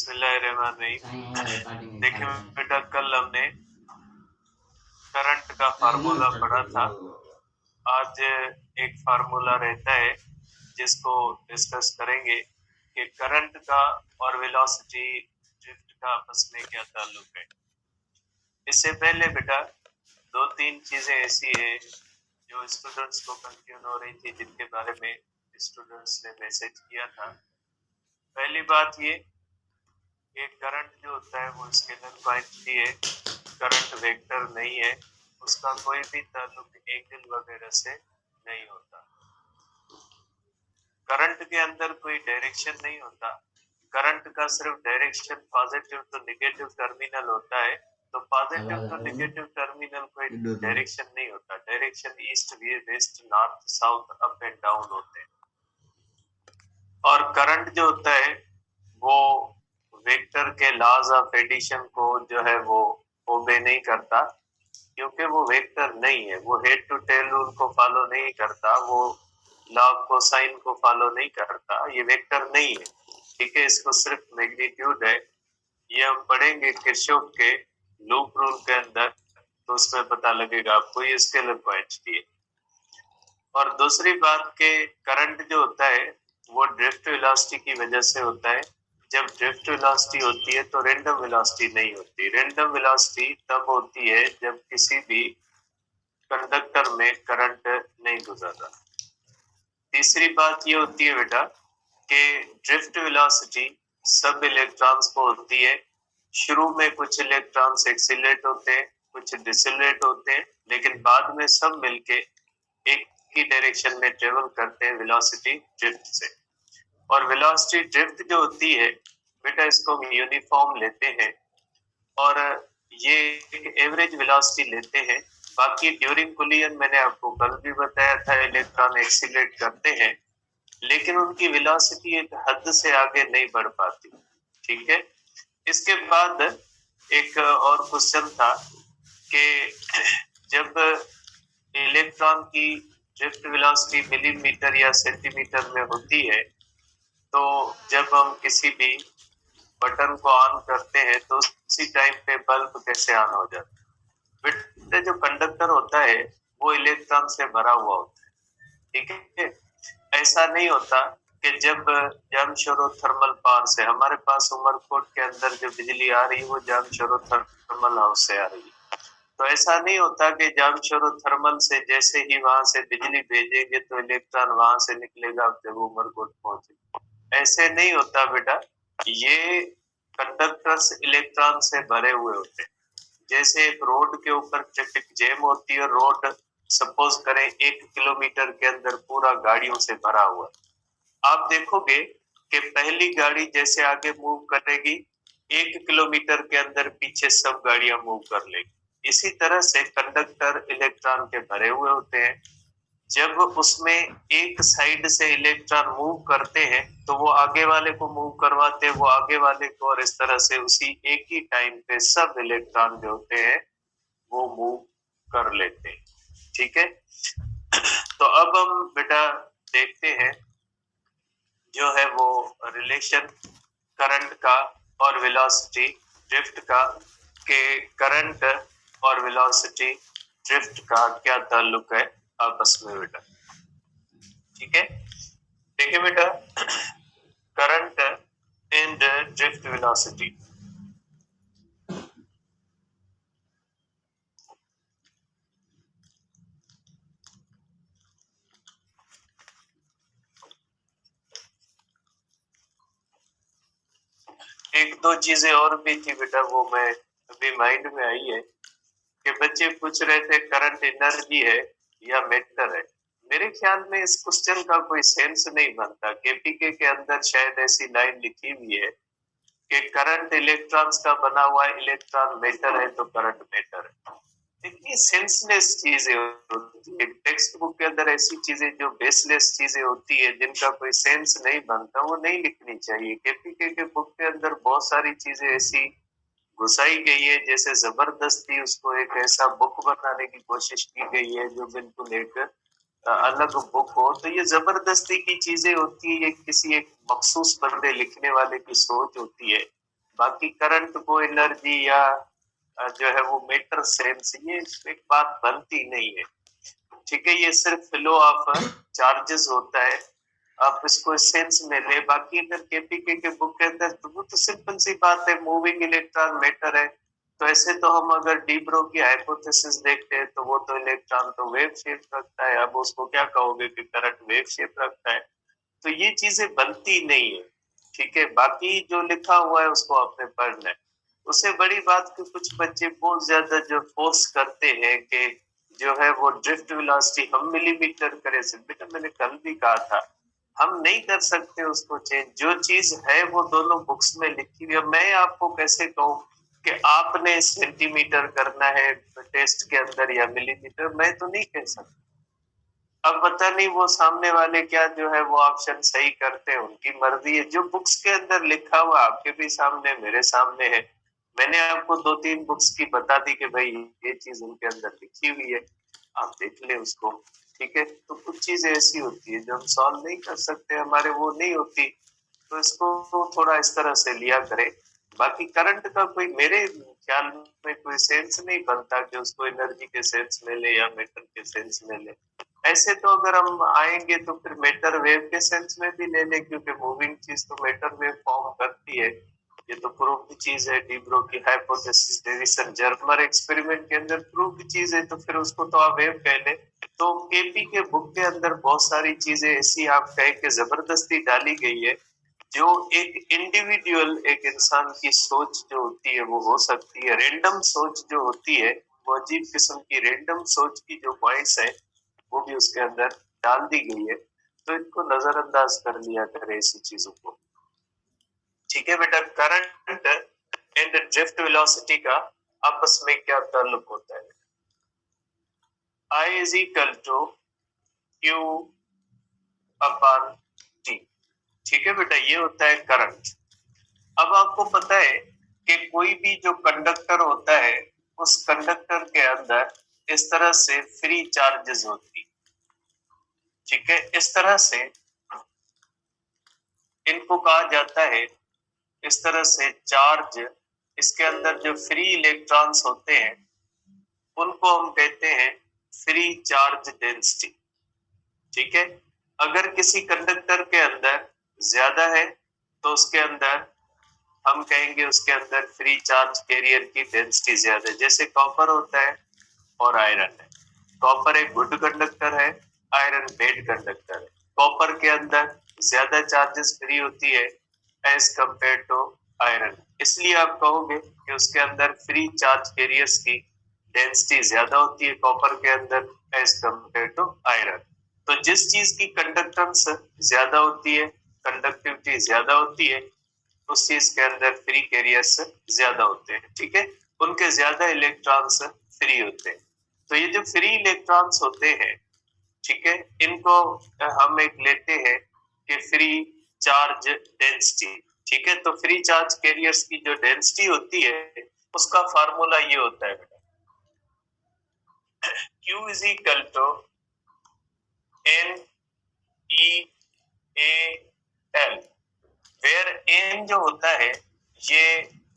बिस्मिल्लाहिर्रहमानिर्रहीम। देखिए बेटा, कल हमने करंट का फार्मूला पढ़ा था। आज एक फार्मूला रहता है जिसको डिस्कस करेंगे कि करंट का और वेलोसिटी ड्रिफ्ट का आपस में क्या ताल्लुक है। इससे पहले बेटा दो तीन चीजें ऐसी है जो स्टूडेंट्स को कंफ्यूज हो रही थी, जिनके बारे में स्टूडेंट्स ने मैसेज किया था। पहली बात ये कि करंट जो होता है वो स्केलर क्वांटिटी है, करंट वेक्टर नहीं है, उसका कोई भी ताल्लुक एंगल वगैरह से नहीं होता। करंट के अंदर कोई डायरेक्शन नहीं होता। करंट का सिर्फ direction positive to negative terminal होता है। तो पॉजिटिव टू नेगेटिव टर्मिनल कोई डायरेक्शन नहीं होता। Direction east, west, north, south, up and down होते हैं। और करंट जो होता है वो वेक्टर के लॉज ऑफ एडिशन को जो है वो ओबे नहीं करता, क्योंकि वो वेक्टर नहीं है। वो हेड टू टेल रूल को फॉलो नहीं करता, वो लॉग कोसाइन को फॉलो नहीं करता। ये वेक्टर नहीं है, ठीक है। इसको सिर्फ मैग्नीट्यूड है। ये हम पढ़ेंगे किरचॉफ के लूप रूल के अंदर, तो उसमें पता लगेगा आपको ये स्केलर क्वांटिटी है। और दूसरी बात के करंट जो होता है वो ड्रिफ्ट वेलोसिटी की वजह से होता है। जब ड्रिफ्ट वेलोसिटी होती है तो रैंडम वेलोसिटी नहीं होती। रैंडम वेलोसिटी तब होती है जब किसी भी कंडक्टर में करंट नहीं गुजरता। तीसरी बात ये होती है बेटा कि ड्रिफ्ट वेलोसिटी सब इलेक्ट्रॉन्स को होती है। शुरू में कुछ इलेक्ट्रॉन्स एक्सीलरेट होते हैं, कुछ डिसेलरेट होते हैं, लेकिन बाद में सब मिलके एक ही डायरेक्शन में ट्रेवल करते हैं वेलोसिटी ड्रिफ्ट से। और वेलोसिटी ड्रिफ्ट जो होती है बेटा, इसको हम यूनिफॉर्म लेते हैं और ये एक एवरेज वेलोसिटी लेते हैं। बाकी ड्यूरिंग कोलिजन मैंने आपको कल भी बताया था, इलेक्ट्रॉन एक्सीलरेट करते हैं, लेकिन उनकी वेलोसिटी एक हद से आगे नहीं बढ़ पाती, ठीक है। इसके बाद एक और क्वेश्चन था कि जब इलेक्ट्रॉन की ड्रिफ्ट वेलोसिटी मिलीमीटर या सेंटीमीटर में होती है, तो जब हम किसी भी बटन को ऑन करते हैं तो उसी टाइम पे बल्ब कैसे ऑन हो जाता है। बेटा, जो कंडक्टर होता है वो इलेक्ट्रॉन से भरा हुआ होता है, ठीक है। ऐसा नहीं होता कि जब जामशोरो थर्मल पावर से हमारे पास उमरकोट के अंदर जो बिजली आ रही है वो जामशोरो थर्मल हाउस से आ रही है। तो ऐसा नहीं होता कि जामशोरो थर्मल से जैसे ही वहां से बिजली भेजेंगे तो इलेक्ट्रॉन वहां से निकलेगा जब उमरकोट पहुंचे। ऐसे नहीं होता बेटा। ये कंडक्टर्स इलेक्ट्रॉन से भरे हुए होते हैं। जैसे एक रोड के ऊपर ट्रैफिक जैम होती है, रोड सपोज करें 1 किलोमीटर के अंदर पूरा गाड़ियों से भरा हुआ। आप देखोगे कि पहली गाड़ी जैसे आगे मूव करेगी, 1 किलोमीटर के अंदर पीछे सब गाड़ियां मूव कर लेगी। इसी तरह से कंडक्टर इलेक्ट्रॉन के भरे हुए होते हैं। जब उसमें एक साइड से इलेक्ट्रॉन मूव करते हैं तो वो आगे वाले को मूव करवाते हैं, वो आगे वाले को, और इस तरह से उसी एक ही टाइम पे सब इलेक्ट्रॉन जो होते हैं वो मूव कर लेते हैं, ठीक है। तो अब हम बेटा देखते हैं जो है वो रिलेशन करंट का और वेलोसिटी ड्रिफ्ट का, के करंट और वेलोसिटी ड्रिफ्ट का क्या ताल्लुक है आपस में बेटा, ठीक है। देखिए बेटा, करंट एंड ड्रिफ्ट वेलोसिटी। एक दो चीजें और भी थी बेटा, वो मैं अभी माइंड में आई है कि बच्चे पूछ रहे थे करंट एनर्जी है या मैटर है। मेरे ख्याल में इस क्वेश्चन का कोई सेंस नहीं बनता। केपीके के अंदर शायद ऐसी लाइन लिखी हुई है कि करंट इलेक्ट्रॉन्स का बना हुआ है, इलेक्ट्रॉन मैटर है तो करंट मैटर है। देखिए, सेंसलेस चीजें होती है। टेक्स्ट बुक के अंदर ऐसी चीजें जो बेसलेस चीजें होती है, जिनका कोई सेंस नहीं बनता, वो नहीं लिखनी चाहिए। केपीके के बुक के अंदर बहुत सारी चीजें ऐसी घुसाई गई है, जैसे जबरदस्ती उसको एक ऐसा बुक बनाने की कोशिश की गई है जो बिल्कुल एक अलग बुक हो। तो ये जबरदस्ती की चीजें होती है, ये किसी एक मखसूस बंदे लिखने वाले की सोच होती है। बाकी करंट को एनर्जी या जो है वो मेटर सेंस, ये एक बात बनती नहीं है। ठीक है, ये सिर्फ फ्लो ऑफ चार्जेस होता है, आप इसको सेंस में ले। बाकी अगर केपीके के बुक के अंदर तो वो तो सिंपल सी बात है, मूविंग इलेक्ट्रॉन मैटर है। तो ऐसे तो हम अगर डी ब्रो की हाइपोथेसिस देखते हैं तो वो तो इलेक्ट्रॉन तो वेव शेप रखता है, अब उसको क्या कहोगे कि करंट वेव शेप रखता है, तो ये चीजें बनती नहीं है। ठीक है, बाकी जो लिखा हुआ है उसको आपने पढ़ना है। उससे बड़ी बात कि कुछ बच्चे बहुत ज्यादा जो फोर्स करते हैं कि जो है वो ड्रिफ्ट वेलोसिटी हम मिलीमीटर करें, बेटा मैंने कल भी कहा था हम नहीं कर सकते उसको चेंज, जो चीज है वो दोनों बुक्स में लिखी हुई है। मैं आपको कैसे कहूँ कि आपने सेंटीमीटर करना है टेस्ट के अंदर या मिलीमीटर, मैं तो नहीं कह सकता। अब पता नहीं वो सामने वाले क्या जो है वो ऑप्शन सही करते हैं, उनकी मर्जी है। जो बुक्स के अंदर लिखा हुआ आपके भी सामने मेरे सामने है, मैंने आपको 2-3 बुक्स की बता दी कि भाई ये चीज उनके अंदर लिखी हुई है, आप देख ले उसको। ठीक है, तो कुछ चीजें ऐसी होती है जो हम सॉल्व नहीं कर सकते, हमारे वो नहीं होती, तो इसको थोड़ा इस तरह से लिया करें। बाकी करंट का कोई मेरे ख्याल में कोई सेंस नहीं बनता कि उसको एनर्जी के सेंस में ले या मेटर के सेंस में ले। ऐसे तो अगर हम आएंगे तो फिर मेटर वेव के सेंस में भी ले लें, क्योंकि मूविंग चीज तो मेटर वेव फॉर्म करती है, ये तो प्रूव्ड चीज है। डी ब्रो की हाइपोथेसिस डेविसन जर्मर एक्सपेरिमेंट के अंदर प्रूव्ड चीज है, तो फिर उसको तो आप वेव कह ले। तो केपी के बुक के अंदर बहुत सारी चीजें ऐसी आप कह के जबरदस्ती डाली गई है, जो एक इंडिविजुअल एक इंसान की सोच जो होती है वो हो सकती है, रेंडम सोच जो होती है, वो अजीब किस्म की रेंडम सोच की जो पॉइंट्स है वो भी उसके अंदर डाल दी गई है, तो इनको नजरअंदाज कर लिया करे ऐसी चीजों को। ठीक है बेटा, करंट एंड ड्रिफ्ट वेलोसिटी का आपस में क्या ताल्लुक होता है? I is equal to Q upon T। ठीक है बेटा, ये होता है करंट। अब आपको पता है कि कोई भी जो कंडक्टर होता है उस कंडक्टर के अंदर इस तरह से फ्री चार्जेस होती। ठीक है, इस तरह से इनको कहा जाता है, इस तरह से चार्ज, इसके अंदर जो फ्री इलेक्ट्रॉन्स होते हैं उनको हम कहते हैं फ्री चार्ज डेंसिटी। ठीक है, अगर किसी कंडक्टर के अंदर ज्यादा है तो उसके अंदर हम कहेंगे उसके अंदर फ्री चार्ज कैरियर की डेंसिटी ज्यादा है। जैसे कॉपर होता है और आयरन है, कॉपर एक गुड कंडक्टर है, आयरन बैड कंडक्टर है। कॉपर के अंदर ज्यादा चार्जेस फ्री होती है एज कंपेयर टू आयरन, इसलिए आप कहोगे कि उसके अंदर फ्री चार्ज कैरियर्स की डेंसिटी ज्यादा होती है कॉपर के अंदर एज कंपेयर टू आयरन। तो जिस चीज की कंडक्टेंस ज्यादा होती है, कंडक्टिविटी ज्यादा होती है, उस चीज के अंदर फ्री कैरियर्स ज्यादा होते हैं। ठीक है, उनके ज्यादा इलेक्ट्रॉन्स फ्री होते हैं। तो ये जो फ्री इलेक्ट्रॉन्स होते हैं, ठीक है, इनको हम एक लेते हैं कि फ्री चार्ज डेंसिटी। ठीक है, तो फ्री चार्ज कैरियर्स की जो डेंसिटी होती है उसका फार्मूला ये होता है बेटा, Q is equal to NeAl, where N जो होता है ये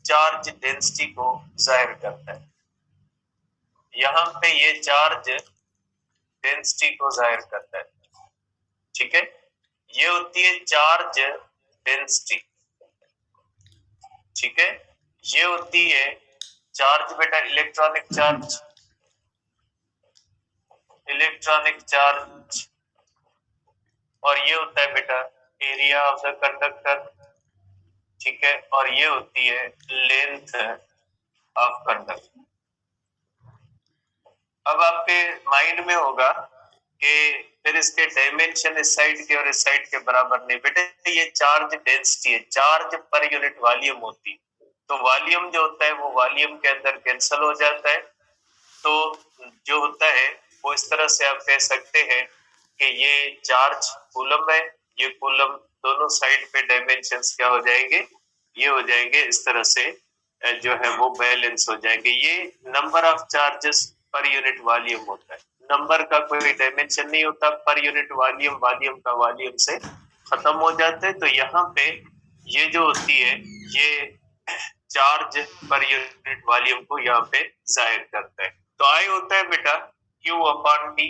चार्ज डेंसिटी को जाहिर करता है। यहाँ पे ये चार्ज डेंसिटी को जाहिर करता है। ठीक है, ये होती है चार्ज डेंसिटी। ठीक है, ये होती है चार्ज बेटा, इलेक्ट्रॉनिक चार्ज, इलेक्ट्रॉनिक चार्ज, और ये होता है बेटा एरिया ऑफ द कंडक्टर। ठीक है, और ये होती है लेंथ ऑफ कंडक्टर। अब आपके माइंड में होगा कि फिर इसके डायमेंशन इस साइड के और इस साइड के बराबर नहीं। बेटे ये चार्ज डेंसिटी है, चार्ज पर यूनिट वॉल्यूम होती है, तो वॉल्यूम जो होता है वो वॉल्यूम के अंदर कैंसिल हो जाता है। तो जो होता है वो इस तरह से आप कह सकते हैं कि ये चार्ज कूलम है, ये कूलम, दोनों साइड पे डायमेंशंस क्या हो जाएंगे, ये हो जाएंगे इस तरह से जो है वो बैलेंस हो जाएंगे। ये number of charges per unit volume होता है, नंबर का कोई डायमेंशन नहीं होता, पर यूनिट वॉल्यूम, वॉल्यूम का वॉल्यूम से खत्म हो जाता है। तो यहाँ पे ये जो होती है ये चार्ज पर यूनिट वॉल्यूम को यहाँ पे जाहिर करता है। तो आई होता है बेटा Q अपॉन T।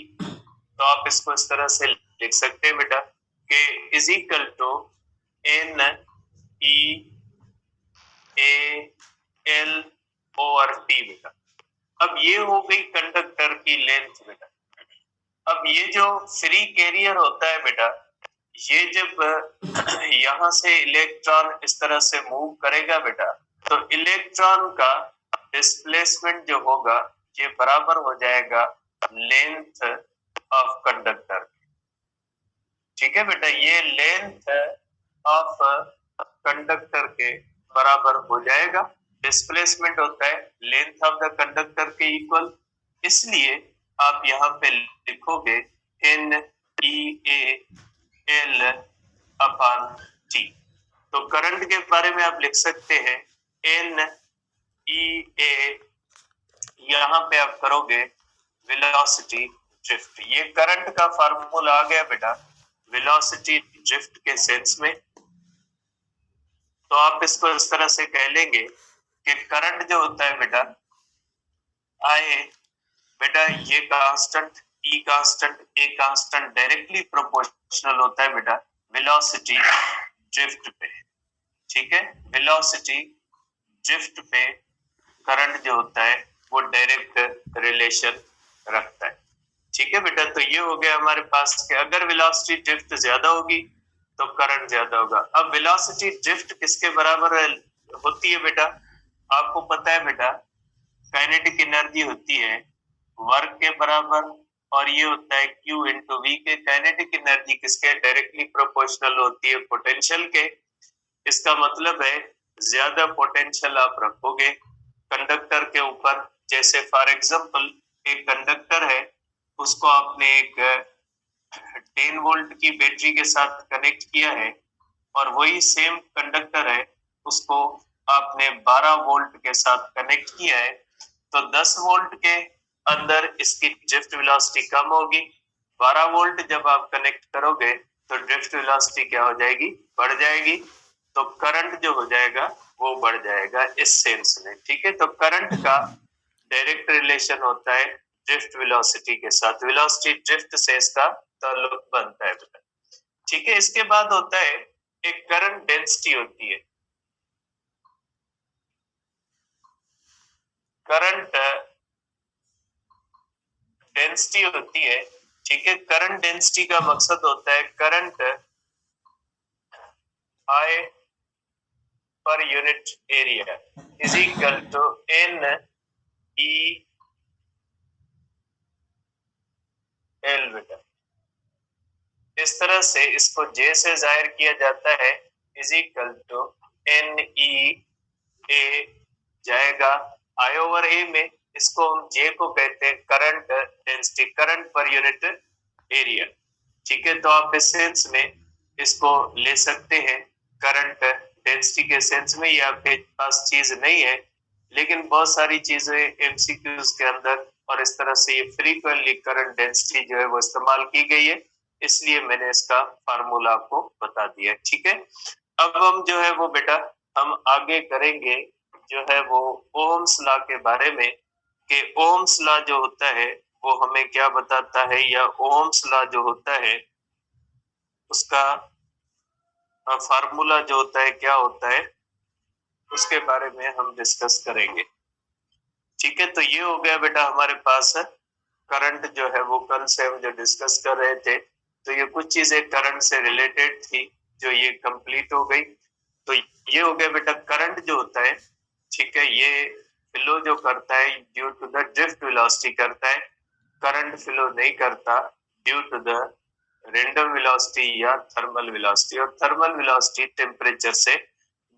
तो आप इसको इस तरह से लिख सकते हैं बेटा कि is equal to N E A L over T बेटा। अब ये हो गई कंडक्टर की लेंथ बेटा। अब ये जो फ्री कैरियर होता है बेटा, ये जब यहाँ से इलेक्ट्रॉन इस तरह से मूव करेगा बेटा, तो इलेक्ट्रॉन का डिस्प्लेसमेंट जो होगा ये बराबर हो जाएगा लेंथ ऑफ कंडक्टर। ठीक है बेटा, ये लेंथ ऑफ कंडक्टर के बराबर हो जाएगा। डिस्प्लेसमेंट होता है लेंथ ऑफ द कंडक्टर के इक्वल, इसलिए आप यहाँ पे लिखोगे NEAL अपॉन T। तो करंट के बारे में आप लिख सकते हैं NEA, यहाँ पे आप करोगे वेलोसिटी ड्रिफ्ट। ये करंट का फार्मूला आ गया बेटा वेलोसिटी ड्रिफ्ट के सेंस में। तो आप इसको इस तरह से कह लेंगे कि करंट जो होता है बेटा आए बेटा, ये constant E constant A constant directly proportional होता है बेटा वेलोसिटी ड्रिफ्ट पे। ठीक है, वेलोसिटी ड्रिफ्ट पे करंट जो होता है वो डायरेक्ट रिलेशन रखता है। ठीक है बेटा, तो ये हो गया हमारे पास कि अगर वेलोसिटी ड्रिफ्ट ज्यादा होगी तो करंट ज्यादा होगा। अब वेलोसिटी ड्रिफ्ट किसके बराबर होती है बेटा? आपको पता है बेटा काइनेटिक एनर्जी होती है वर्क के बराबर, और ये होता है Q इंटू V के। काइनेटिक एनर्जी किसके डायरेक्टली प्रोपोर्शनल होती है? पोटेंशियल के। इसका मतलब है ज्यादा पोटेंशियल आप रखोगे कंडक्टर के ऊपर। जैसे फॉर एग्जांपल एक कंडक्टर है, उसको आपने एक 10 वोल्ट की बैटरी के साथ कनेक्ट किया है, और वही सेम कंडक्टर है उसको आपने 12 वोल्ट के साथ कनेक्ट किया है, तो 10 वोल्ट के अंदर इसकी ड्रिफ्ट वेलोसिटी कम होगी। 12 वोल्ट जब आप कनेक्ट करोगे तो ड्रिफ्ट वेलोसिटी क्या हो जाएगी? बढ़ जाएगी। तो करंट जो हो जाएगा वो बढ़ जाएगा इस सेंस में। ठीक है, तो करंट का डायरेक्ट रिलेशन होता है ड्रिफ्ट वेलोसिटी के साथ। वेलोसिटी ड्रिफ्ट से इसका ताल्लुक बनता है बेटा। ठीक है, इसके बाद होता है एक करंट डेंसिटी होती है। करंट डेंसिटी होती है। ठीक है, करंट डेंसिटी का मकसद होता है करंट I पर unit area is equal to NEL बेटा। इस तरह से इसको J से जाहिर किया जाता है इज इक्वल टू NEA जाएगा I ओवर A में। इसको हम J को कहते हैं करंट डेंसिटी, करंट पर यूनिट एरिया। ठीक है, तो आप इस सेंस में इसको ले सकते हैं करंट डेंसिटी के सेंस में। ये आपके पास चीज नहीं है, लेकिन बहुत सारी चीजें एमसीक्यूज के अंदर और इस तरह से ये फ्रीक्वेंटली करंट डेंसिटी जो है वो इस्तेमाल की गई है, इसलिए मैंने इसका फार्मूला आपको बता दिया। ठीक है, अब हम जो है वो बेटा हम आगे करेंगे जो है वो ओम्स लॉ के बारे में, कि ओम्स लॉ जो होता है वो हमें क्या बताता है, या ओम्स लॉ जो होता है उसका फार्मूला जो होता है क्या होता है, उसके बारे में हम डिस्कस करेंगे। ठीक है, तो ये हो गया बेटा हमारे पास करंट जो है वो कल से हम जो डिस्कस कर रहे थे, तो ये कुछ चीजें करंट से रिलेटेड थी जो ये कंप्लीट हो गई। तो ये हो गया बेटा करंट जो होता है। ठीक है, ये फ्लो जो करता है due to the drift velocity करता है। करंट फ्लो नहीं करता due to the random velocity या थर्मल वेलोसिटी, और थर्मल वेलोसिटी टेम्परेचर से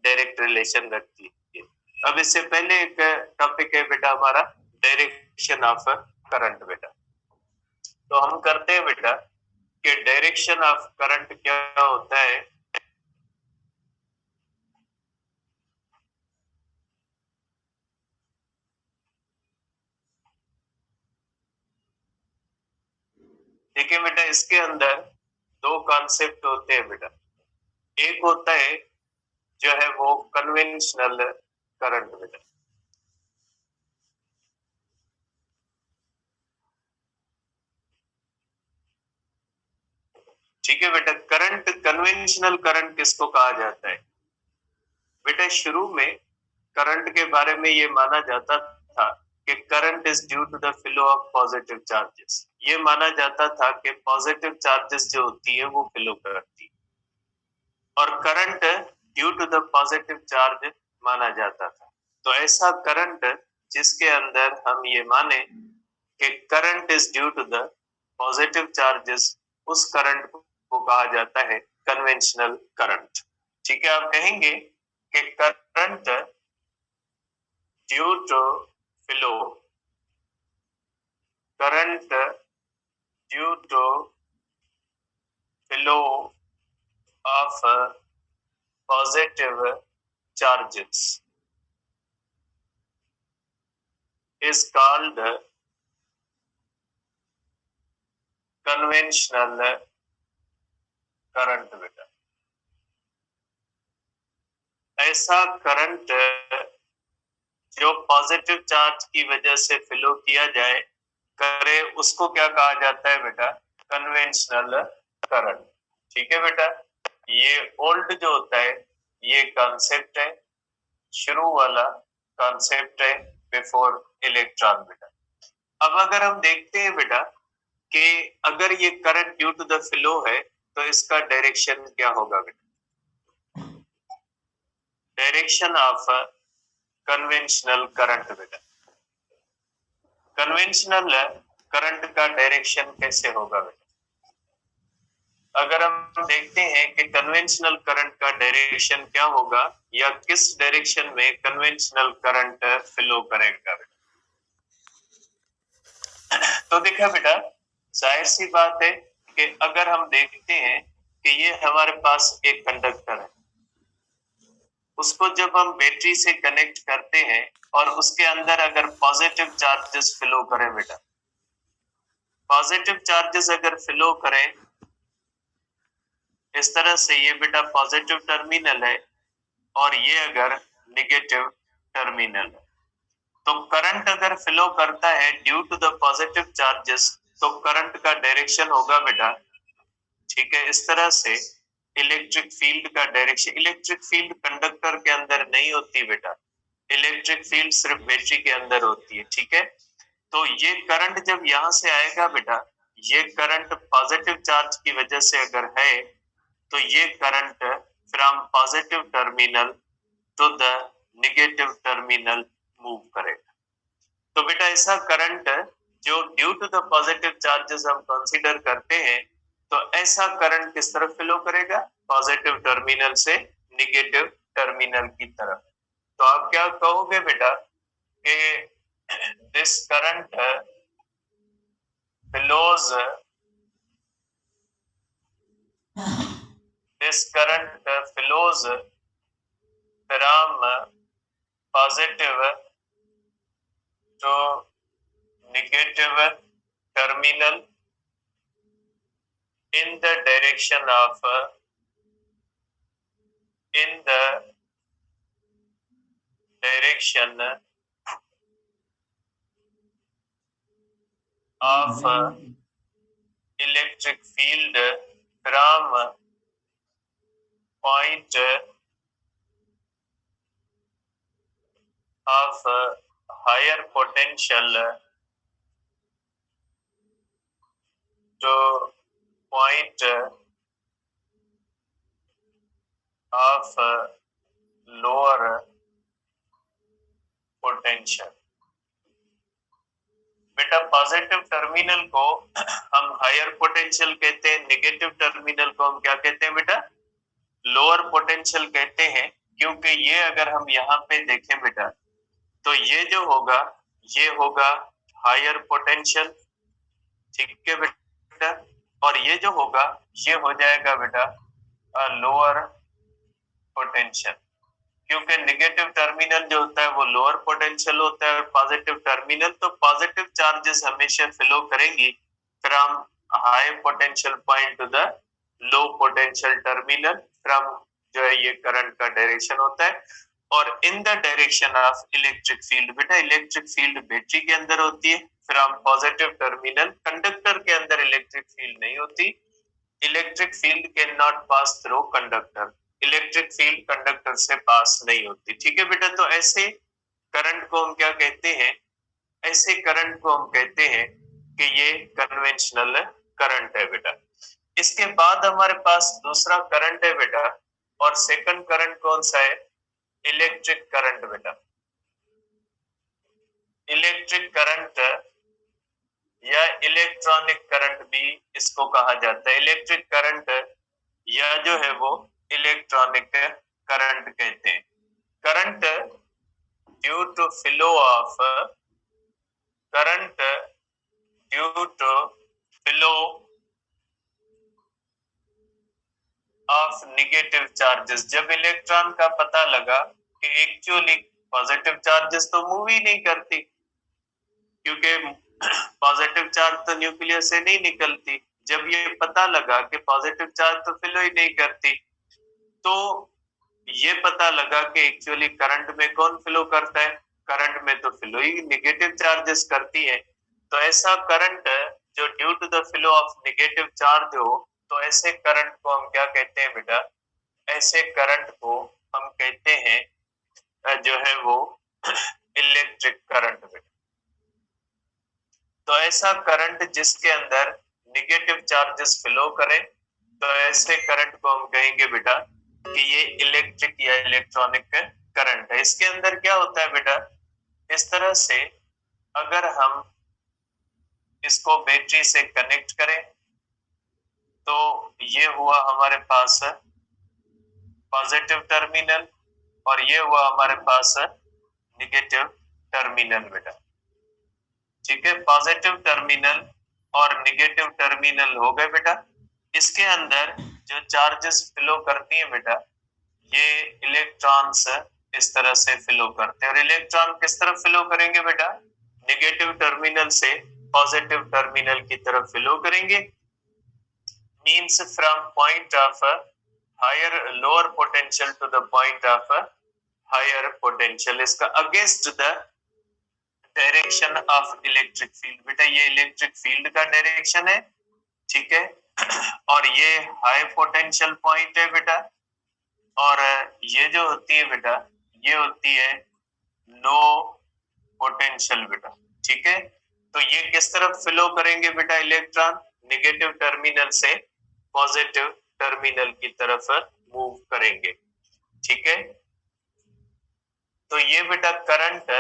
डायरेक्ट रिलेशन रखती है। अब इससे पहले एक टॉपिक है बेटा हमारा डायरेक्शन ऑफ करंट बेटा। तो हम करते हैं बेटा कि डायरेक्शन ऑफ करंट क्या होता है। देखिए बेटा, इसके अंदर दो कॉन्सेप्ट होते हैं बेटा। एक होता है जो है वो कन्वेंशनल करंट बेटा। ठीक है बेटा, करंट, कन्वेंशनल करंट किसको कहा जाता है बेटा? शुरू में करंट के बारे में ये माना जाता था कि current is due to the flow of positive charges. ये माना जाता था कि पॉजिटिव चार्जेस जो होती है वो फ्लो करती है, और current due to the positive charge माना जाता था। तो ऐसा करंट जिसके अंदर हम ये माने कि current is due to the positive charges, उस करंट को कहा जाता है कन्वेंशनल करंट। ठीक है, आप कहेंगे कि current due to flow, current due to flow of positive charges is called conventional current बेटा। ऐसा करंट जो पॉजिटिव चार्ज की वजह से फ्लो किया जाए करे, उसको क्या कहा जाता है बेटा? Conventional current. ठीक है बेटा, ये ओल्ड जो होता है ये कॉन्सेप्ट है, शुरू वाला कॉन्सेप्ट है बिफोर इलेक्ट्रॉन बेटा। अब अगर हम देखते हैं बेटा कि अगर ये current due to the flow है तो इसका डायरेक्शन क्या होगा बेटा? डायरेक्शन ऑफ कन्वेंशनल करंट बेटा। कन्वेंशनल करंट का डायरेक्शन कैसे होगा बेटा? अगर हम देखते हैं कि कन्वेंशनल करंट का डायरेक्शन क्या होगा, या किस डायरेक्शन में कन्वेंशनल करंट फ्लो करेगा बेटा? तो देखा बेटा, जाहिर सी बात है कि अगर हम देखते हैं कि ये हमारे पास एक कंडक्टर है, उसको जब हम बैटरी से कनेक्ट करते हैं और उसके अंदर अगर पॉजिटिव चार्जेस फ्लो करें बेटा, पॉजिटिव चार्जेस अगर फ्लो करें इस तरह से, ये बेटा पॉजिटिव टर्मिनल है और ये अगर नेगेटिव टर्मिनल है, तो करंट अगर फ्लो करता है due to the positive charges, तो करंट का डायरेक्शन होगा बेटा, ठीक है, इस तरह से। इलेक्ट्रिक फील्ड का डायरेक्शन, इलेक्ट्रिक फील्ड कंडक्टर के अंदर नहीं होती बेटा, इलेक्ट्रिक फील्ड सिर्फ बैटरी के अंदर होती है। ठीक है, तो ये करंट जब यहां से आएगा बेटा, ये करंट पॉजिटिव चार्ज की वजह से अगर है, तो ये current from positive terminal to the negative terminal move करेगा। तो बेटा ऐसा करंट जो due to the positive charges हम कंसीडर करते हैं, तो ऐसा करंट किस तरफ फ्लो करेगा? पॉजिटिव टर्मिनल से नेगेटिव टर्मिनल की तरफ। तो आप क्या कहोगे बेटा कि this current flows, this current flows from positive to negative terminal in the direction of electric field from point of higher potential to point of lower potential। बेटा पॉजिटिव टर्मिनल को हम हायर पोटेंशियल कहते हैं, negative terminal को हम क्या कहते हैं बेटा? लोअर पोटेंशियल कहते हैं, क्योंकि ये अगर हम यहाँ पे देखें बेटा, तो ये जो होगा ये होगा हायर पोटेंशियल, ठीक है बेटा, और ये जो होगा ये हो जाएगा बेटा लोअर पोटेंशियल, क्योंकि नेगेटिव टर्मिनल जो होता है वो लोअर पोटेंशियल होता है और पॉजिटिव टर्मिनल, तो पॉजिटिव चार्जेस हमेशा फ्लो करेंगी from high potential point two the low potential terminal, from जो है ये करंट का डायरेक्शन होता है। और in the direction of electric field, बेटा इलेक्ट्रिक फील्ड बैटरी के अंदर होती है, फ्रॉम पॉजिटिव टर्मिनल, कंडक्टर के अंदर इलेक्ट्रिक फील्ड नहीं होती। Electric field can not pass through conductor, electric field conductor से पास नहीं होती। ठीक है बेटा, तो ऐसे करंट को हम क्या कहते हैं, ऐसे करंट को हम कहते हैं कि ये कन्वेंशनल करंट है बेटा। इसके बाद हमारे पास दूसरा करंट है बेटा, और सेकंड करंट कौन सा है, इलेक्ट्रिक करंट बेटा। इलेक्ट्रिक करंट या इलेक्ट्रॉनिक करंट भी इसको कहा जाता है। इलेक्ट्रिक करंट या जो है वो इलेक्ट्रॉनिक करंट कहते हैं। Current due to flow of, current due to flow of negative charges. जब इलेक्ट्रॉन का पता लगा कि एक्चुअली पॉजिटिव चार्जेस तो मूव ही नहीं करती, क्योंकि पॉजिटिव चार्ज तो न्यूक्लियस से नहीं निकलती। जब ये पता लगा कि पॉजिटिव चार्ज तो फ्लो ही नहीं करती, तो ये पता लगा कि एक्चुअली करंट में कौन फ्लो करता है, करंट में तो फ्लो ही नेगेटिव चार्जेस करती है। तो ऐसा करंट जो due to the flow of negative charge हो, तो ऐसे करंट को हम क्या कहते हैं बेटा, ऐसे करंट को हम कहते हैं जो है वो इलेक्ट्रिक करंट बेटा। तो ऐसा करंट जिसके अंदर नेगेटिव चार्जेस फ्लो करें, तो ऐसे करंट को हम कहेंगे बेटा कि ये इलेक्ट्रिक या इलेक्ट्रॉनिक करंट है। इसके अंदर क्या होता है बेटा, इस तरह से अगर हम इसको बैटरी से कनेक्ट करें, तो ये हुआ हमारे पास पॉजिटिव टर्मिनल, और ये हुआ हमारे पास नेगेटिव टर्मिनल बेटा। ठीक है, पॉजिटिव टर्मिनल और नेगेटिव टर्मिनल हो गए बेटा। इसके अंदर जो चार्जेस फ्लो करती है बेटा, ये इलेक्ट्रॉन्स इस तरह से फ्लो करते हैं। और इलेक्ट्रॉन किस तरफ फ्लो करेंगे बेटा, नेगेटिव टर्मिनल से पॉजिटिव टर्मिनल की तरफ फ्लो करेंगे। Means from point of higher lower potential to the point of higher potential, इसका against the direction of electric field. बेटा ये इलेक्ट्रिक फील्ड का डायरेक्शन है, ठीक है, और ये हाई पोटेंशियल पॉइंट है बेटा, और ये जो होती है बेटा, ये होती है लो पोटेंशियल बेटा। ठीक है, तो ये किस तरफ फ्लो करेंगे बेटा, इलेक्ट्रॉन नेगेटिव टर्मिनल से पॉजिटिव टर्मिनल की तरफ मूव करेंगे। ठीक है, तो ये बेटा current,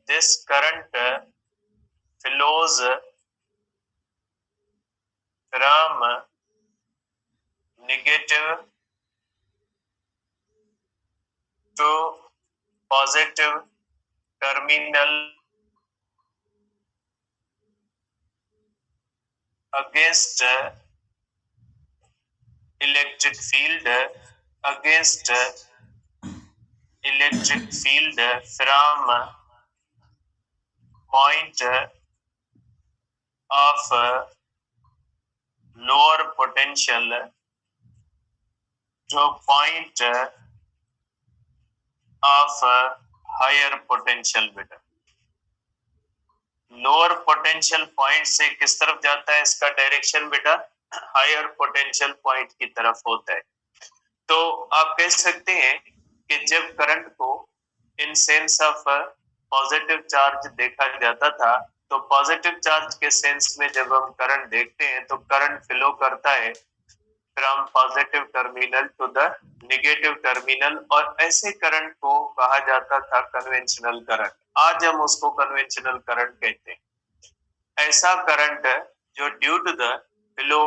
this current flows from negative to positive terminal against electric field, against electric field from point of lower potential to point of higher potential बेटा। लोअर पोटेंशियल पॉइंट से किस तरफ जाता है इसका डायरेक्शन बेटा, हायर पोटेंशियल पॉइंट की तरफ होता है। तो आप कह सकते हैं कि जब करंट को in sense of positive charge देखा जाता था, तो पॉजिटिव चार्ज के सेंस में जब हम करंट देखते हैं, तो करंट फ्लो करता है from positive terminal to the negative terminal, और ऐसे करंट को कहा जाता था कन्वेंशनल करंट। आज हम उसको कन्वेंशनल करंट कहते हैं। ऐसा करंट जो due to the flow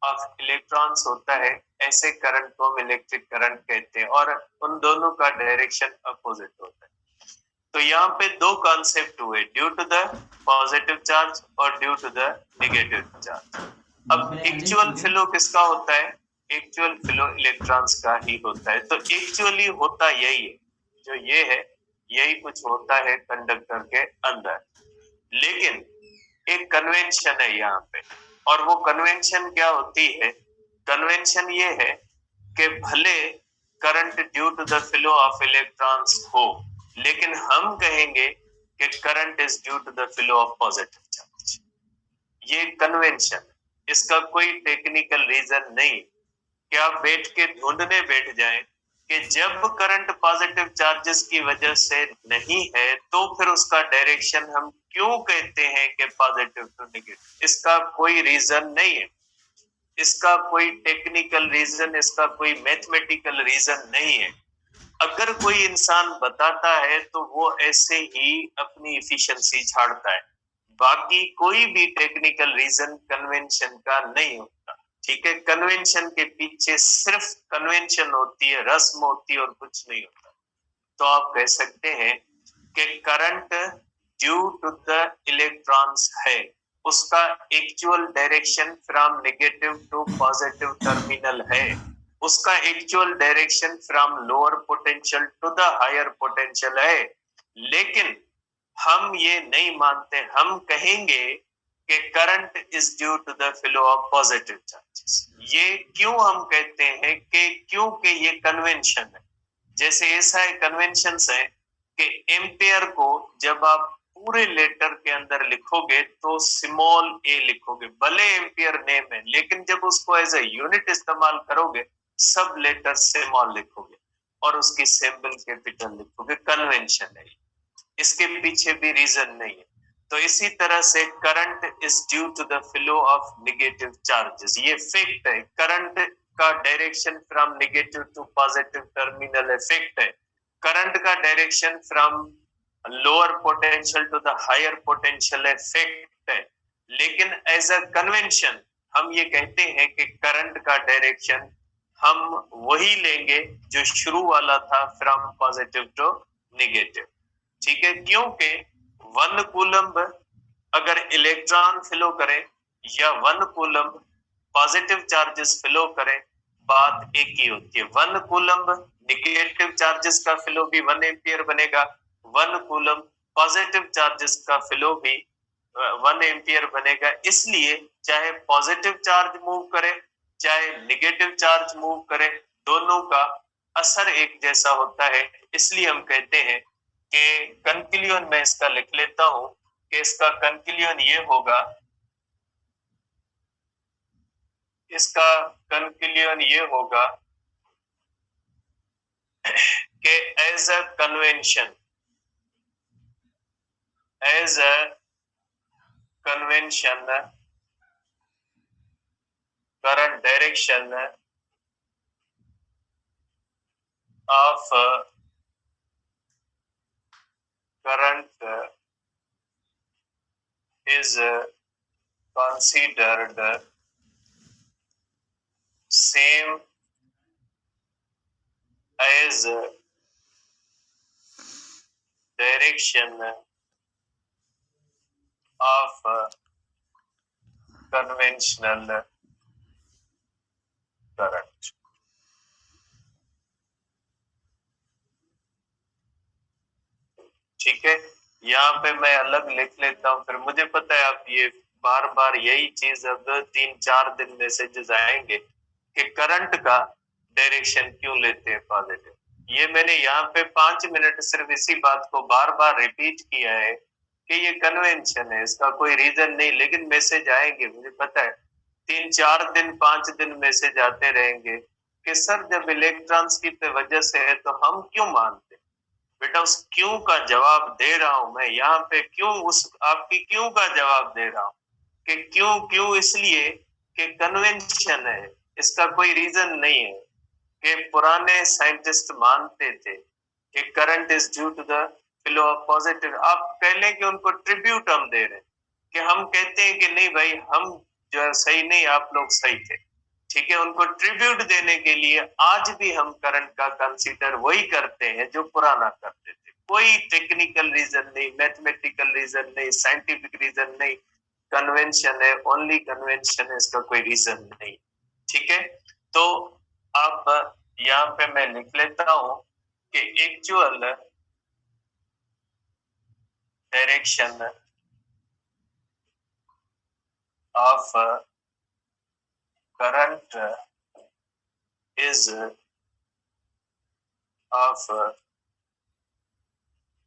of electrons होता है, ऐसे करंट को हम इलेक्ट्रिक करंट कहते हैं, और उन दोनों का डायरेक्शन अपोजिट होता है। तो यहाँ पे दो कॉन्सेप्ट हुए, due to the positive charge और due to the negative charge. अब एक्चुअल फ्लो किसका होता है, एक्चुअल फ्लो इलेक्ट्रॉन्स का ही होता है। तो एक्चुअली होता यही है, जो ये है यही कुछ होता है कंडक्टर के अंदर, लेकिन एक कन्वेंशन है यहाँ पे। और वो कन्वेंशन क्या होती है, कन्वेंशन ये है कि भले current due to the flow of electrons हो, लेकिन हम कहेंगे कि current is due to the flow of positive charge. ये कन्वेंशन, इसका कोई टेक्निकल रीजन नहीं कि आप बैठ के ढूंढने बैठ जाएं कि जब करंट पॉजिटिव चार्जेस की वजह से नहीं है तो फिर उसका डायरेक्शन हम क्यों कहते हैं कि पॉजिटिव टू नेगेटिव। इसका कोई रीजन नहीं है, इसका कोई टेक्निकल रीजन, इसका कोई मैथमेटिकल रीजन नहीं है। अगर कोई इंसान बताता है तो वो ऐसे ही अपनी इफिशिएंसी झाड़ता है, बाकी कोई भी टेक्निकल रीजन कन्वेंशन का नहीं होता। ठीक है, कन्वेंशन के पीछे सिर्फ कन्वेंशन होती है, रस्म होती है और कुछ नहीं होता। तो आप कह सकते हैं कि current due to the electrons है, उसका actual direction from negative to positive terminal है, उसका actual direction from lower potential to the higher potential है। लेकिन हम ये नहीं मानते, हम कहेंगे कि current is due to the flow of positive charges. ये क्यों हम कहते हैं कि क्योंकि ये कन्वेंशन है। जैसे ऐसा कन्वेंशन है कि एम्पियर को जब आप पूरे लेटर के अंदर लिखोगे तो स्मॉल ए लिखोगे, भले एम्पियर नेम है, लेकिन जब उसको एज ए यूनिट इस्तेमाल करोगे सब लेटर स्मॉल लिखोगे और उसकी सिंबल कैपिटल लिखोगे। कन्वेंशन है, इसके पीछे भी रीजन नहीं है। तो इसी तरह से current is due to the flow of negative charges, ये फैक्ट है। करंट का direction from negative to positive terminal effect है। करंट का direction from lower potential to the higher potential effect है। लेकिन एज अ कन्वेंशन हम ये कहते हैं कि करंट का डायरेक्शन हम वही लेंगे जो शुरू वाला था, फ्रॉम पॉजिटिव टू नेगेटिव। ठीक है, क्योंकि 1 कूलम्ब अगर इलेक्ट्रॉन फ्लो करे या 1 कूलम्ब पॉजिटिव चार्जेस फ्लो करें, बात एक ही होती है। 1 कूलम्ब नेगेटिव चार्जेस का फ्लो भी 1 एम्पियर बनेगा, 1 कूलम्ब पॉजिटिव चार्जेस का फ्लो भी 1 एम्पियर बनेगा। इसलिए चाहे पॉजिटिव चार्ज मूव करे चाहे नेगेटिव चार्ज मूव करे, दोनों का असर एक जैसा होता है। इसलिए हम कहते हैं कि कंक्लूजन में इसका लिख लेता हूं कि इसका कंक्लूजन ये होगा, इसका कंक्लूजन ये होगा कि as a convention current direction of current is considered same as direction of conventional current। ठीक है, यहाँ पे मैं अलग लिख लेता हूँ, फिर मुझे पता है आप ये बार बार यही चीज अब 3-4 दिन मैसेजेस आएंगे कि करंट का डायरेक्शन क्यों लेते हैं पॉजिटिव। ये मैंने यहाँ पे 5 मिनट सिर्फ इसी बात को बार बार रिपीट किया है कि ये कन्वेंशन है, इसका कोई रीजन नहीं। लेकिन मैसेज आएंगे, मुझे पता है 3-4 दिन 5 दिन मैसेज आते रहेंगे कि सर जब इलेक्ट्रॉन्स की वजह से है तो हम क्यों मानते। बेटा उस क्यों का जवाब दे रहा हूं मैं यहाँ पे, क्यों उस आपकी क्यों का जवाब दे रहा हूं कि क्यों इसलिए कि कन्वेंशन है, इसका कोई रीजन नहीं है। कि पुराने साइंटिस्ट मानते थे कि current is due to the flow of positive. आप कह लें कि उनको ट्रिब्यूट हम दे रहे हैं, कि हम कहते हैं कि नहीं भाई हम जो है सही नहीं, आप लोग सही थे। ठीक है, उनको ट्रिब्यूट देने के लिए आज भी हम करंट का कंसीडर वही करते हैं जो पुराना करते थे। कोई टेक्निकल रीजन नहीं, मैथमेटिकल रीजन नहीं, साइंटिफिक रीजन नहीं, कन्वेंशन है, ओनली कन्वेंशन है, इसका कोई रीजन नहीं। ठीक है, तो आप यहाँ पे मैं लिख लेता हूं कि actual direction of current is of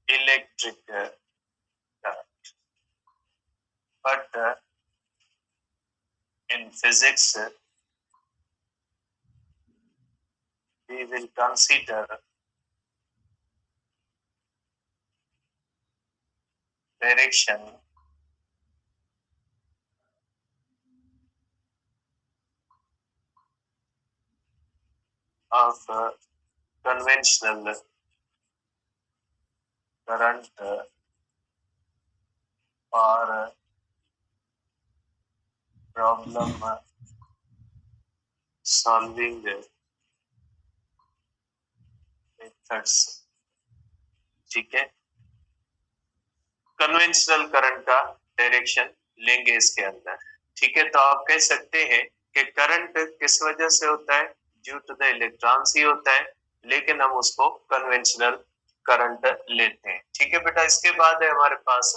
electric current. But in physics, we will consider direction of conventional current for problem solving methods. ठीक है, कन्वेंशनल करंट का डायरेक्शन लेंगे इसके अंदर। ठीक है, तो आप कह सकते हैं कि करंट किस वजह से होता है, ड्यू टू द इलेक्ट्रॉन्स ही होता है, लेकिन हम उसको कन्वेंशनल करंट लेते हैं। ठीक है बेटा, इसके बाद है हमारे पास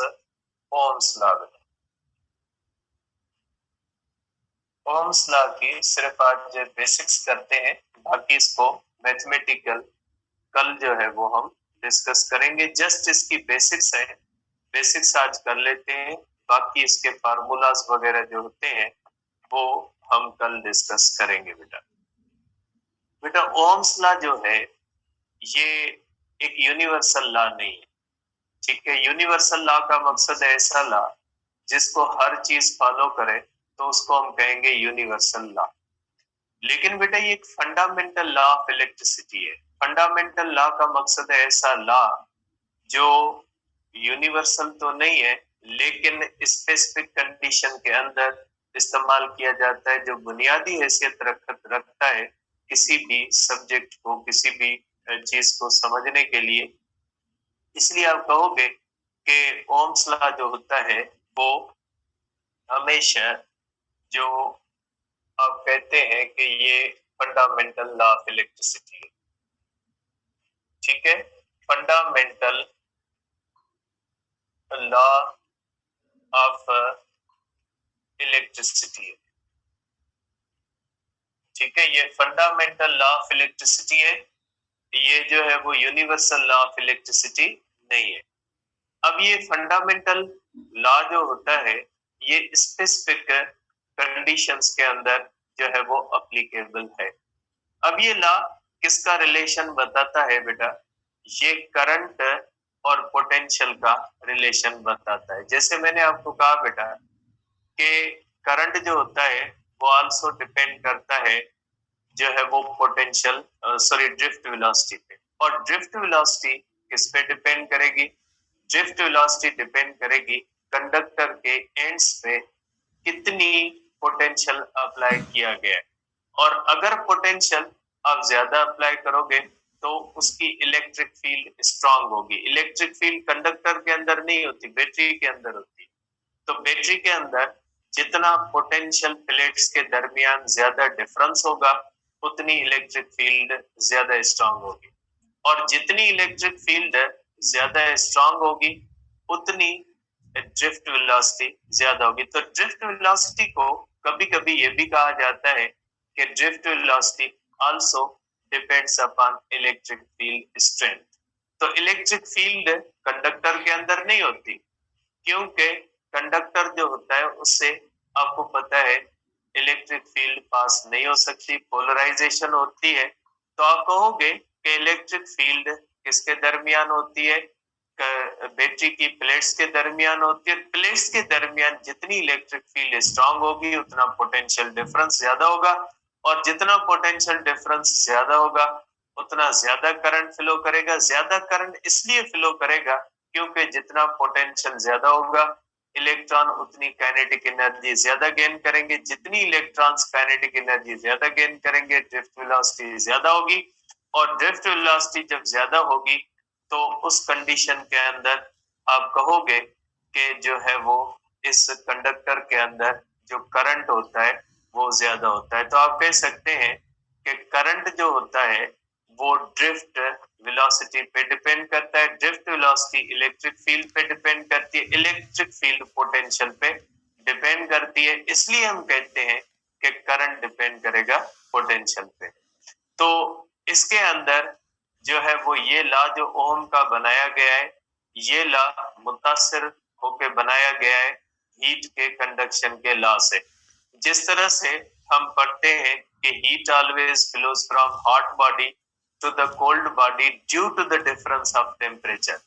ओम्स लॉ। ओम्स लॉ की सिर्फ आज बेसिक्स करते हैं, बाकी इसको मैथमेटिकल कल जो है वो हम डिस्कस करेंगे। जस्ट इसकी बेसिक्स है, बेसिक्स आज कर लेते हैं, बाकी इसके फार्मूलाज वगैरह जो होते हैं वो हम कल डिस्कस करेंगे। बेटा ओम्स लॉ जो है ये एक यूनिवर्सल लॉ नहीं है। ठीक है, यूनिवर्सल लॉ का मकसद है ऐसा लॉ जिसको हर चीज फॉलो करे, तो उसको हम कहेंगे यूनिवर्सल लॉ। लेकिन बेटा ये एक फंडामेंटल लॉ ऑफ इलेक्ट्रिसिटी है। फंडामेंटल लॉ का मकसद है ऐसा लॉ जो यूनिवर्सल तो नहीं है, लेकिन स्पेसिफिक कंडीशन के अंदर इस्तेमाल किया जाता है, जो बुनियादी हैसियत रखता है किसी भी सब्जेक्ट को, किसी भी चीज को समझने के लिए। इसलिए आप कहोगे कि ओम्स लॉ जो होता है वो हमेशा जो आप कहते हैं कि ये फंडामेंटल लॉ ऑफ इलेक्ट्रिसिटी है। ठीक है, फंडामेंटल लॉ ऑफ इलेक्ट्रिसिटी है। ठीक है, ये फंडामेंटल लॉ ऑफ इलेक्ट्रिसिटी है, ये जो है वो यूनिवर्सल लॉ ऑफ इलेक्ट्रिसिटी नहीं है। अब ये फंडामेंटल लॉ जो होता है ये स्पेसिफिक कंडीशंस के अंदर जो है वो अप्लीकेबल है। अब ये लॉ किसका रिलेशन बताता है बेटा, ये करंट और पोटेंशियल का रिलेशन बताता है। जैसे मैंने आपको कहा बेटा कि करंट जो होता है वो आल्सो डिपेंड करता है जो है वो पोटेंशियल ड्रिफ्ट वेलोसिटी पे, और ड्रिफ्ट वेलोसिटी किस पे डिपेंड करेगी, ड्रिफ्ट वेलोसिटी डिपेंड करेगी कंडक्टर के एंड्स पे कितनी पोटेंशियल अप्लाई किया गया है। और अगर पोटेंशियल आप ज्यादा अप्लाई करोगे तो उसकी इलेक्ट्रिक फील्ड स्ट्रांग होगी। इलेक्ट्रिक फील्ड कंडक्टर के अंदर नहीं होती, बैटरी के अंदर होती। तो बैटरी के अंदर जितना पोटेंशियल प्लेट्स के दरमियान ज्यादा डिफरेंस होगा उतनी इलेक्ट्रिक फील्ड ज्यादा स्ट्रांग होगी, और जितनी इलेक्ट्रिक फील्ड ज्यादा स्ट्रांग होगी उतनी ड्रिफ्ट वेलोसिटी ज्यादा होगी। तो ड्रिफ्ट वेलोसिटी को कभी कभी ये भी कहा जाता है कि drift velocity also depends upon electric field strength. तो इलेक्ट्रिक फील्ड कंडक्टर के अंदर नहीं होती, क्योंकि कंडक्टर जो होता है उससे आपको पता है इलेक्ट्रिक फील्ड पास नहीं हो सकती, पोलराइजेशन होती है। तो आप कहोगे कि इलेक्ट्रिक फील्ड किसके दरमियान होती है, बैटरी की प्लेट्स के दरमियान होती है। प्लेट्स के दरमियान जितनी इलेक्ट्रिक फील्ड स्ट्रांग होगी उतना पोटेंशियल डिफरेंस ज्यादा होगा, और जितना पोटेंशियल डिफरेंस ज्यादा होगा उतना ज्यादा करंट फ्लो करेगा। ज्यादा करंट इसलिए फ्लो करेगा क्योंकि जितना पोटेंशियल ज्यादा होगा इलेक्ट्रॉन उतनी काइनेटिक एनर्जी ज्यादा गेन करेंगे। जितनी इलेक्ट्रॉन्स काइनेटिक एनर्जी ज्यादा गेन करेंगे ड्रिफ्ट वेलोसिटी ज्यादा होगी, और ड्रिफ्ट वेलोसिटी जब ज्यादा होगी तो उस कंडीशन के अंदर आप कहोगे कि जो है वो इस कंडक्टर के अंदर जो करंट होता है वो ज्यादा होता है। तो आप कह सकते हैं कि करंट जो होता है वो ड्रिफ्ट वेलोसिटी पे डिपेंड करता है, ड्रिफ्ट वेलोसिटी इलेक्ट्रिक फील्ड पे डिपेंड करती है, इलेक्ट्रिक फील्ड पोटेंशियल पे डिपेंड करती है। इसलिए हम कहते हैं कि करंट डिपेंड करेगा पोटेंशियल पे। तो इसके अंदर जो है वो ये लॉ जो ओम का बनाया गया है, ये लॉ मुतासिर होके बनाया गया है हीट के कंडक्शन के लॉ से। जिस तरह से हम पढ़ते हैं कि heat always flows from hot body to the cold body due to the difference of temperature.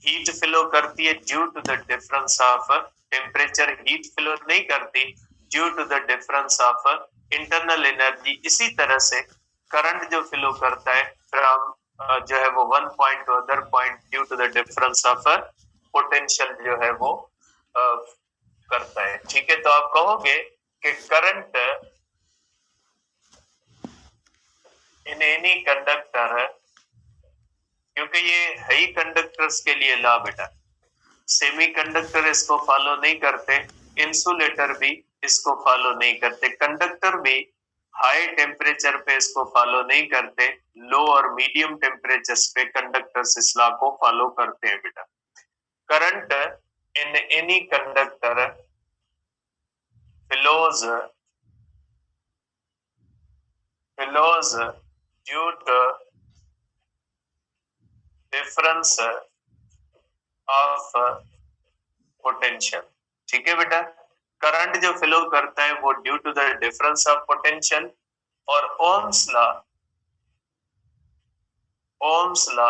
Heat flow करती है due to the difference of temperature, heat flow नहीं करती due to the difference of internal energy. इसी तरह से current जो flow करता है फ्रॉम जो है वो one point to other point due to the difference of potential जो है वो करता है। ठीक है, तो आप कहोगे कि करंट इन एनी कंडक्टर, क्योंकि ये है ही कंडक्टर्स के लिए लॉ बेटा। सेमीकंडक्टर इसको फॉलो नहीं करते, इंसुलेटर भी इसको फॉलो नहीं करते, कंडक्टर भी हाई टेम्परेचर पे इसको फॉलो नहीं करते, लो और मीडियम टेम्परेचर्स पे कंडक्टर्स इस लॉ को फॉलो करते हैं बेटा। Current in any conductor flows due to difference of potential। ठीक है बेटा, करंट जो फ्लो करता है वो due to the difference of potential. और Ohm's law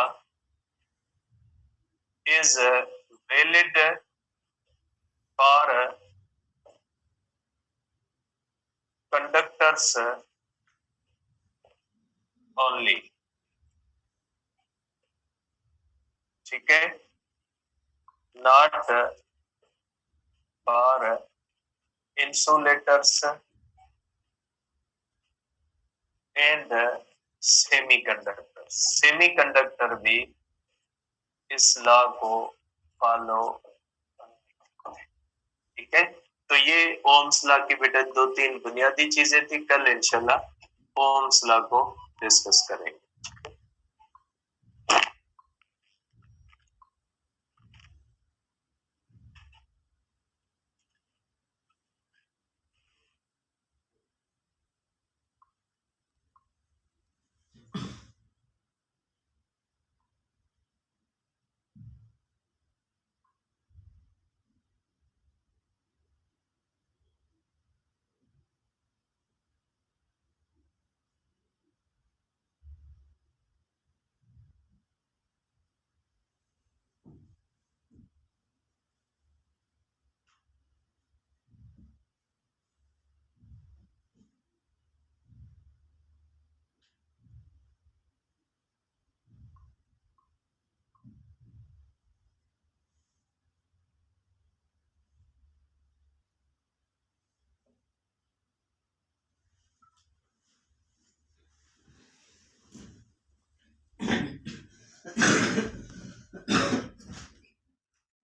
is valid for conductors only. ठीक है, not for insulators and semiconductor. Semiconductor भी इस लॉ को फॉलो। ठीक है, तो ये ओम्स लॉ की बेटा 2-3 बुनियादी चीजें थी। कल इंशाल्लाह ओम्स लॉ को डिस्कस करेंगे।